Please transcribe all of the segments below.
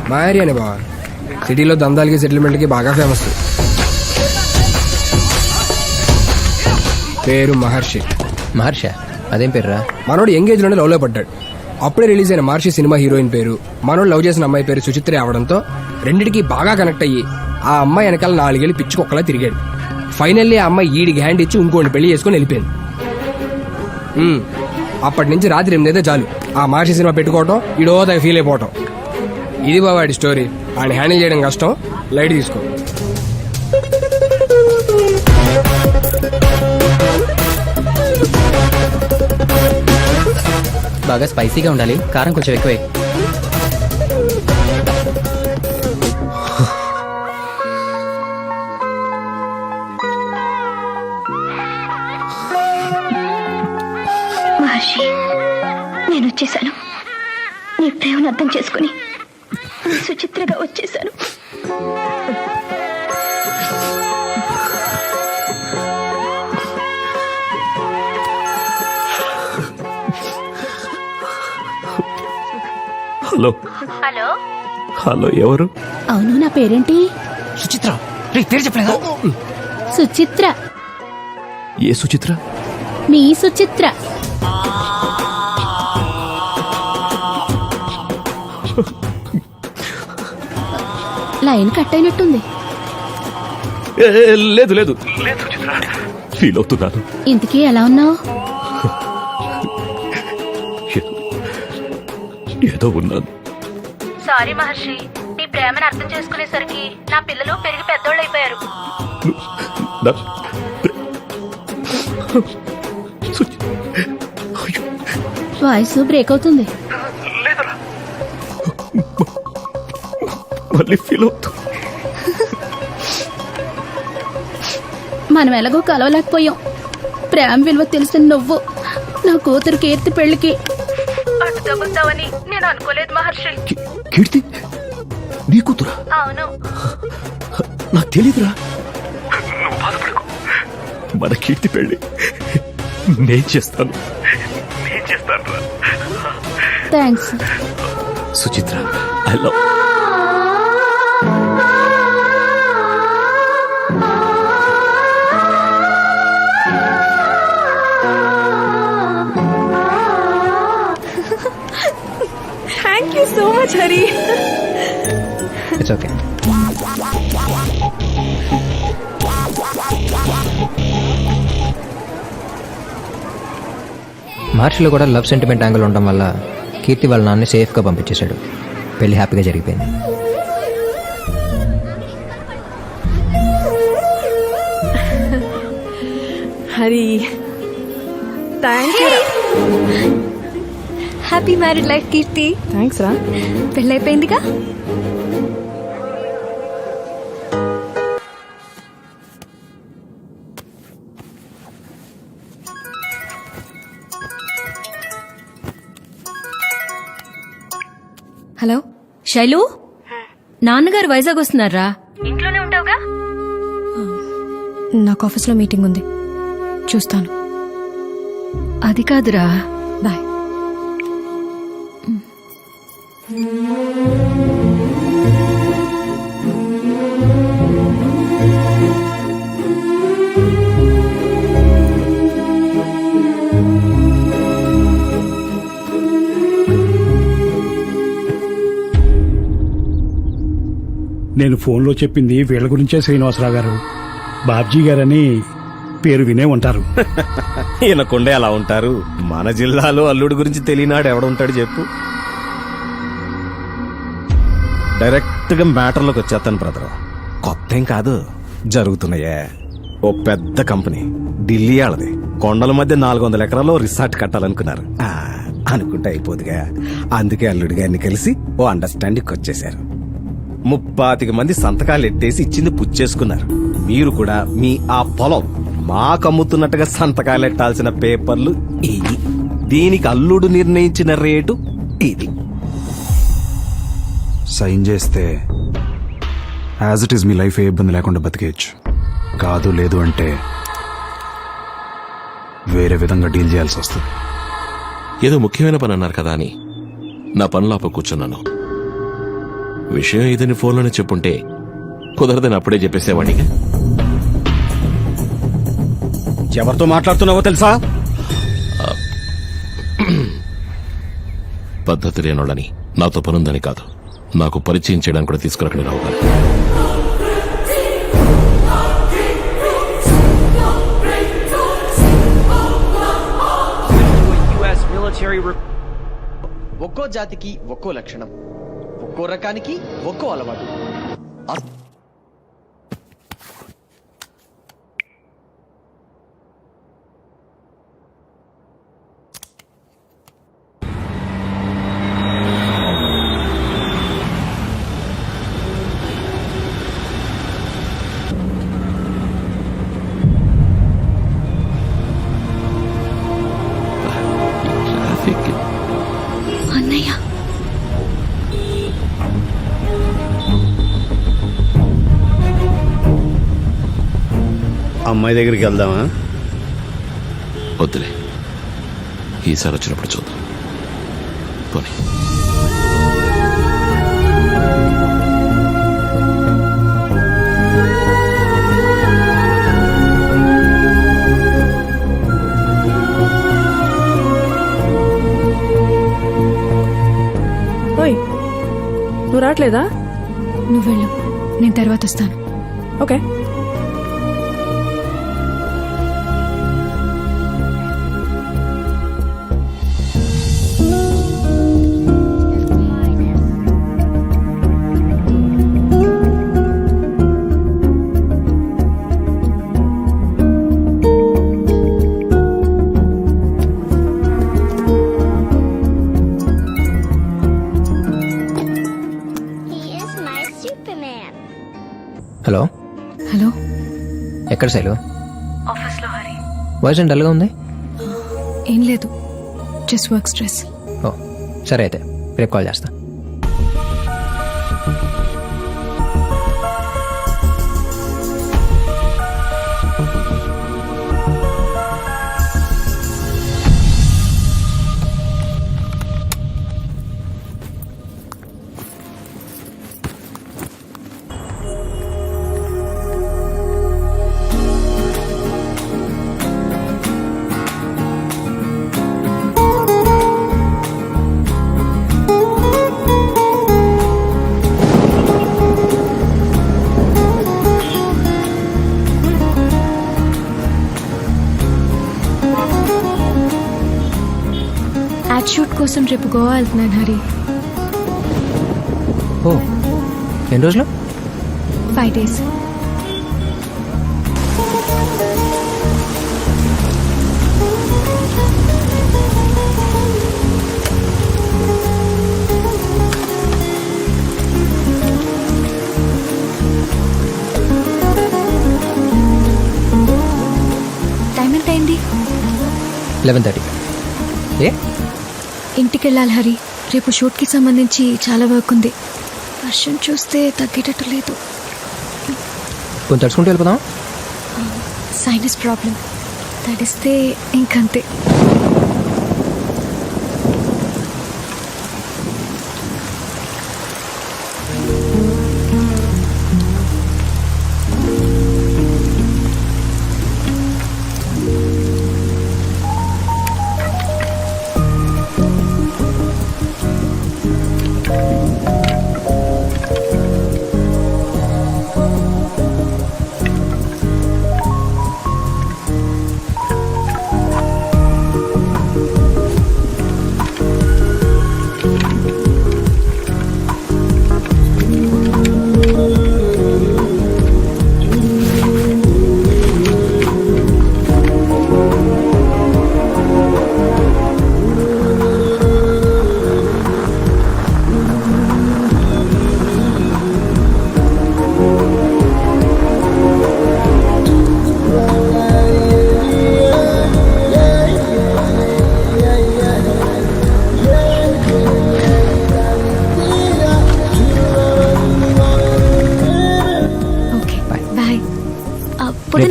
మా ఏరియానే బావా. సిటీలో దందాలకి సెటిల్మెంట్కి బాగా ఫేమస్. పేరు మహర్షి. మహర్ష? అదేం పేర్రా? మనోడు ఎంగేజ్ లోనే లవ్ లో పడ్డాడు. అప్పుడే రిలీజ్ అయిన మహర్షి సినిమా హీరోయిన్ పేరు, మనోడు లవ్ చేసిన అమ్మాయి పేరు సుచిత్ర అవడంతో రెండిటికి బాగా కనెక్ట్ అయ్యి ఆ అమ్మాయి వెనకాల 4 ఏళ్ళు పిచ్చుకొక్కలా తిరిగాడు. ఫైనల్లీ ఆ అమ్మాయి ఈడికి హ్యాండ్ ఇచ్చి ఇంకోటి పెళ్లి చేసుకుని వెళ్ళిపోయింది. అప్పటి నుంచి రాత్రి 8 అయితే చాలు ఆ మహర్షి సినిమా పెట్టుకోవటం, ఈడో తగ్గ ఫీల్ అయిపోవటం. ఇది బావాడి స్టోరీ. ఆయన హ్యాండిల్ చేయడం కష్టం, లైట్ తీసుకో. బాగా స్పైసీగా ఉండాలి, కారం కొంచెం ఎక్కువే. మహర్షి, నేను వచ్చేసాను. నీ ప్రేమను అర్థం చేసుకుని సుచిత్రగా వచ్చేసాను. హలో హలో హలో, ఎవరు? అవును, నా పేరేంటి? సుచిత్ర. పేరు చెప్పలేదా? సుచిత్ర. ఏ సుచిత్ర? మీ సుచిత్ర. లైన్ కట్ అయినట్టుంది. లేదు లేదు, ఫీల్ అవుతున్నాను. ఇంతకీ ఎలా ఉన్నావు? ఏదో ఉన్నాను. సారీ మహర్షి, నీ ప్రేమను అర్థం చేసుకునేసరికి నా పిల్లలు పెరిగి పెద్దోళ్ళు అయిపోయారు. వాయిస్ బ్రేక్ అవుతుంది. మళ్ళీ ఫీల్ అవుతా. మనం ఎలాగో కలవలేకపోయాం. ప్రేమ విలువ తెలిసిన నువ్వు నా కూతురు కీర్తి పెళ్లికి అటు తగ్గుతావని నేను అనుకోలేదు మహర్షి. కీర్తి నీ కూతురా? అవును. నాకు తెలీదురా. మన కీర్తి పెళ్లి నేను చేస్తాను. Thanks Suchitra. I love. Thank you so much, Hari. It's okay. మహర్షిలో కూడా లవ్ సెంటిమెంట్ యాంగిల్ ఉండడం వల్ల కీర్తి వాళ్ళ నాన్ని సేఫ్గా పంపించేశాడు. పెళ్లి హ్యాపీగా జరిగిపోయింది. Hari, thank you. Happy married life Keerthi. Thanks, Ra. పెళ్ళైపోయిందిగా. హలో శైలు, నాన్నగారు వైజాగ్ వస్తున్నారా? ఇంట్లోనే ఉంటావుగా? నాకు ఆఫీస్లో మీటింగ్ ఉంది, చూస్తాను. అది కాదురా. బాయ్. నేను ఫోన్లో చెప్పింది వీళ్ళ గురించే శ్రీనివాసరావు గారు. బాబ్జీ గారని పేరు వినే ఉంటారు. ఈయనకుండే అలా ఉంటారు. మన జిల్లాలో అల్లుడి గురించి తెలియనాడు ఎవడుంటాడు చెప్పు. డైరెక్ట్ గా మ్యాటర్లోకి వచ్చేస్తాను బ్రదర్. కొత్త ఏం కాదు, జరుగుతున్నాయే. ఓ పెద్ద కంపెనీ ఢిల్లీ వాళ్ళది. కొండల మధ్య 400 ఎకరాల్లో రిసార్ట్ కట్టాలనుకున్నారు. అనుకుంటే అయిపోదుగా. అందుకే అల్లుడి గారిని కలిసి ఓ అండర్స్టాండింగ్ వచ్చేశారు. 35 మంది సంతకాలు ఎట్టేసి ఇచ్చింది పుచ్చేసుకున్నారు. మీరు కూడా మీ ఆ పొలం మాకమ్ముతున్నట్టుగా సంతకాలు ఎట్టాల్సిన పేపర్లు ఇవి. దీనికి అల్లుడు నిర్ణయించిన రేటు ఇది. సైన్ చేస్తే యాజ్ ఇట్ ఈస్ మీ లైఫ్ ఏ ఇబ్బంది లేకుండా బతికేయచ్చు. కాదు లేదు అంటే వేరే విధంగా డీల్ చేయాల్సి వస్తుంది. ఏదో ముఖ్యమైన పని అన్నారు కదా అని నా పనులు ఆప కూర్చున్నాను. విషయం ఇదని ఫోన్లోనే చెప్పుంటే కుదరదని అప్పుడే చెప్పేసేవాడిగా. ఎవరితో మాట్లాడుతున్నావో తెలుసా? పద్ధతి లేనోళ్ళని, నాతో పనుందని కాదు, నాకు పరిచయం చేయడానికి కూడా తీసుకురాకని రావు గారు. ఒక్కో జాతికి ఒక్కో లక్షణం, ఒక్కో రకానికి ఒక్కో అలవాటు. ట్రాఫిక్ అన్నయ్య అమ్మాయి దగ్గరికి వెళ్దామా? వద్దులే, ఈసారి వచ్చినప్పుడు చూద్దాం. పోనీ. ఓయ్, నువ్వు రావట్లేదా? నువ్వు వెళ్ళు, నేను తర్వాత వస్తాను. ఓకే. హలో హలో, ఎక్కడ శైలు? ఆఫీస్లో హరి. వాయిస్ ఏం డల్గా ఉంది? ఏం లేదు, జస్ట్ వర్క్ స్ట్రెస్. ఓ సరే, అయితే రేపు కాల్ చేస్తా. యాడ్ షూట్ కోసం రేపు గోవా వెళ్తున్నాను హరి. ఓ, ఎన్ని రోజులు? 5 days. టైం ఎంత అయింది? 11:30. ఏ? ఇంటికి వెళ్ళాలి హరి, రేపు షూట్కి సంబంధించి చాలా వర్క్ ఉంది. వర్షం చూస్తే తగ్గేటట్టు లేదు. కొంచెం తడుచుకుంటూ వెళ్ళిపోదాం. సైనస్ ప్రాబ్లం, తడిస్తే ఇంకంతే.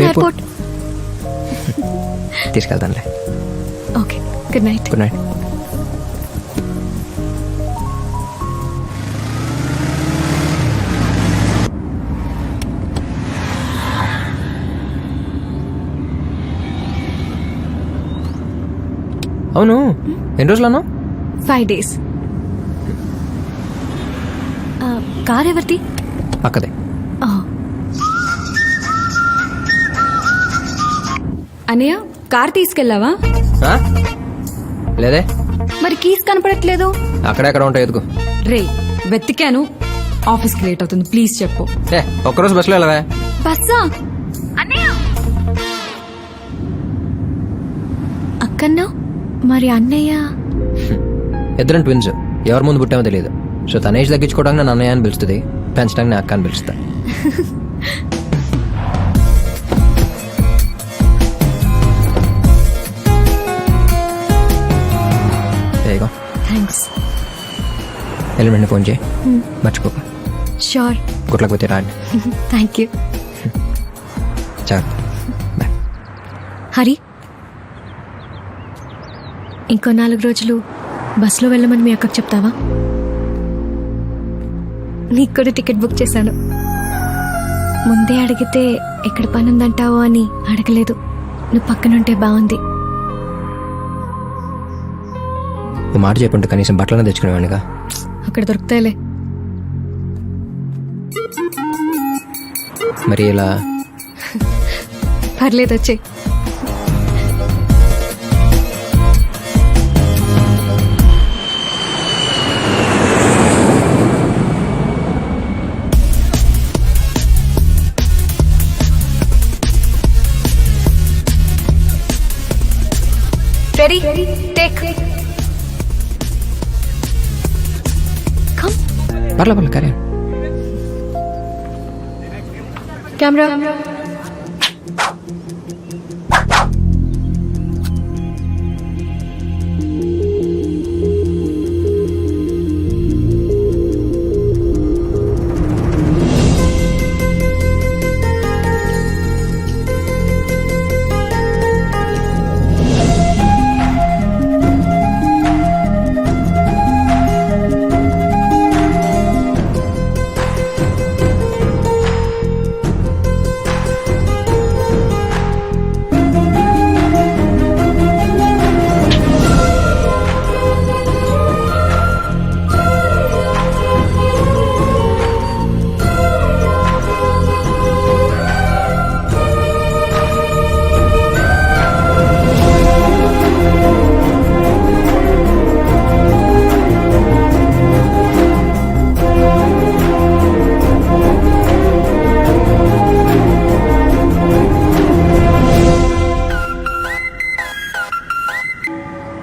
ఎయిర్పోర్ట్ తీసుకెళ్తానులే. Okay, good night. Good night. అవును, ఎన్ని రోజులను? 5 days. కార్ ఎవరిది? అక్కదే. అన్నయ్య, కార్ తీసుకెళ్ళావా? లేదే. మరి కీస్ కనపడట్లేదు. అక్కడెక్కడ ఉంటాయి, ఎదుగు. రే, వెతికాను. ఆఫీస్కి లేట్ అవుతుంది, ప్లీజ్ చెప్పు. ఒక్కరోజు బస్సులో వెళ్ళవా? బస్సా? అక్కన్నా? మరి అన్నయ్య? ఇద్దరం ట్విన్స్, ఎవరి ముందు పుట్టామో తెలియదు. సో తన ఏజ్ తగ్గించుకోవడానికి నన్ను అన్నయ్య అని పిలుస్తుంది, పెంచడానికి నేను అక్క అని పిలుస్తా. థ్యాంక్స్. ఎలిమెంట్ని ఫోన్ చేయి, మర్చిపోక. షూర్. గుట్లకు పోతే రాండి. Thank you. చాలు, బాయ్. హరి, ఇంకో 4 రోజులు బస్సులో వెళ్ళమని మీ అక్కకు చెప్తావా? నీకు కూడా టికెట్ బుక్ చేశాను. ముందే అడిగితే ఎక్కడ పని ఉందంటావో అని అడగలేదు. నువ్వు పక్కనుంటే బాగుంది. ఓ మాట చెప్పుంటే కనీసం బట్టలను తెచ్చుకునేవాడిగా. అక్కడ దొరుకుతాయిలే. మరి ఇలా పర్లేదు, వచ్చే. Ready? Take. Come. పర్లే కరే. Camera.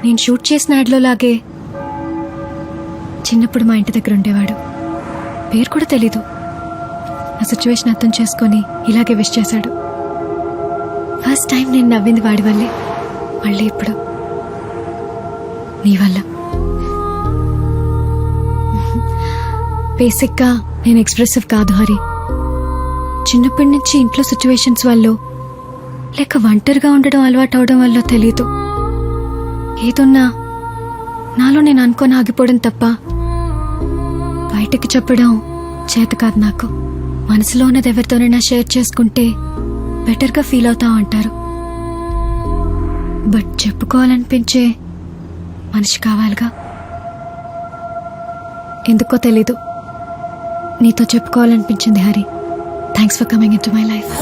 నేను షూట్ చేసిన యాడ్లో లాగే చిన్నప్పుడు మా ఇంటి దగ్గర ఉండేవాడు. పేరు కూడా తెలీదు. నా సిచ్యువేషన్ అర్థం చేసుకొని ఇలాగే విష్ చేశాడు. ఫస్ట్ టైం నేను నవ్వింది వాడి వల్లే. మళ్ళీ ఇప్పుడు నీ వల్ల. బేసిక్గా నేను ఎక్స్ప్రెసివ్ కాదు హరి. చిన్నప్పటి నుంచి ఇంట్లో సిచ్యువేషన్స్ వల్ల లేక ఒంటరిగా ఉండడం అలవాటు అవడం వల్ల తెలీదు. ఏదున్నా నాలో నేను అనుకొని ఆగిపోవడం తప్ప బయటకి చెప్పడం చేత కాదు నాకు. మనసులో ఉన్నది ఎవరితోనైనా షేర్ చేసుకుంటే బెటర్గా ఫీల్ అవుతా అంటారు. బట్ చెప్పుకోవాలనిపించే మనిషి కావాలిగా. ఎందుకో తెలీదు నీతో చెప్పుకోవాలనిపించింది Hari. Thanks for coming into my life.